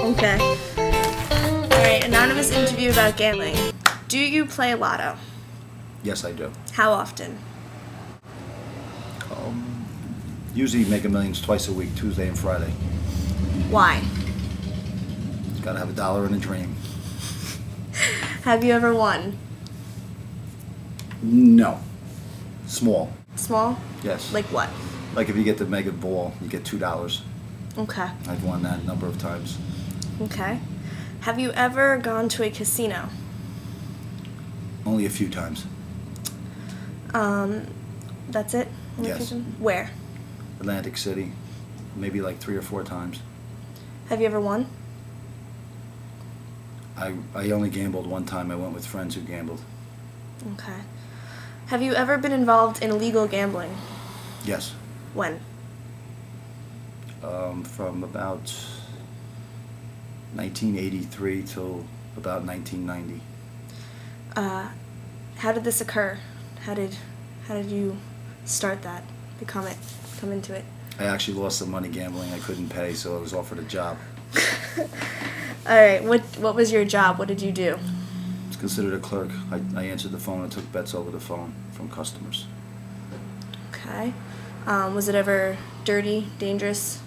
Okay. Alright, anonymous interview about gambling. Do you play lotto? Yes, I do. How often? Usually Mega Millions twice a week, Tuesday and Friday. Why? Gotta have $1 and a dream. Have you ever won? No. Small. Small? Yes. Like what? Like if you get the Mega Ball, you get $2. Okay. I've won that a number of times. Okay. Have you ever gone to a casino? Only a few times. That's it? Yes. Where? Atlantic City, maybe like 3 or 4 times. Have you ever won? I only gambled one time. I went with friends who gambled. Okay. Have you ever been involved in illegal gambling? Yes. When? From about 1983 till about 1990. How did this occur? How did you start that? Come into it? I actually lost some money gambling. I couldn't pay, so I was offered a job. All right. What was your job? What did you do? It's considered a clerk. I answered the phone and took bets over the phone from customers. Okay. Was it ever dirty, dangerous?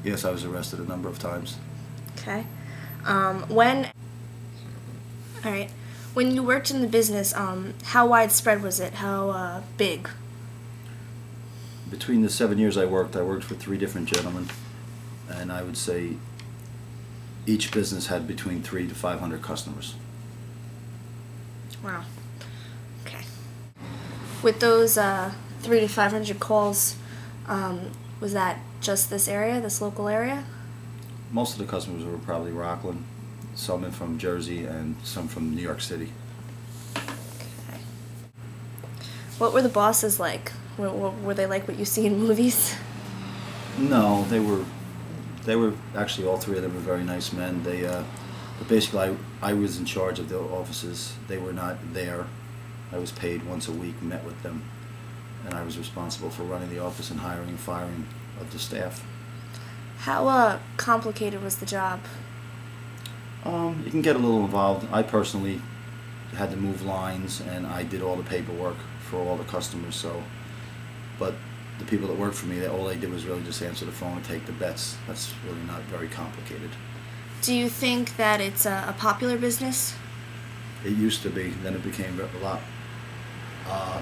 Yes, I was arrested a number of times. Okay. All right. When you worked in the business, how widespread was it? How big? Between the 7 years I worked for 3 different gentlemen, and I would say each business had between 300 to 500 customers. Wow. Okay. With those 300 to 500 calls, was that just this area, this local area? Most of the customers were probably Rockland, some from Jersey, and some from New York City. Okay. What were the bosses like? Were they like what you see in movies? No, they were actually, all 3 of them were very nice men. But basically I was in charge of the offices. They were not there. I was paid once a week, met with them, and I was responsible for running the office and hiring and firing of the staff. How complicated was the job? You can get a little involved. I personally had to move lines, and I did all the paperwork for all the customers. But the people that worked for me, all they did was really just answer the phone and take the bets. That's really not very complicated. Do you think that it's a popular business? It used to be. Then it became a lot.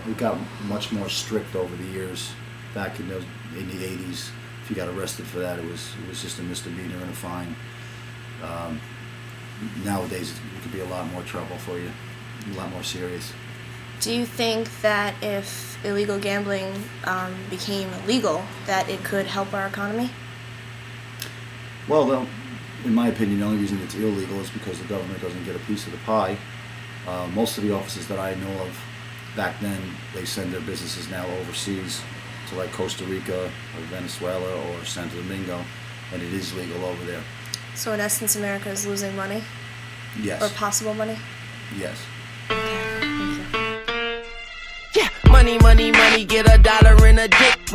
It got much more strict over the years. Back in the 80s, if you got arrested for that, it was just a misdemeanor and a fine. Nowadays, it could be a lot more trouble for you, a lot more serious. Do you think that if illegal gambling became illegal, that it could help our economy? Well, in my opinion, the only reason it's illegal is because the government doesn't get a piece of the pie. Most of the offices that I know of, back then, they send their businesses now overseas to like Costa Rica or Venezuela or Santo Domingo, and it is legal over there. So in essence, America is losing money? Yes. Or possible money? Yes. Okay, thank you. Yeah, money, money, money, get $1 and a dick.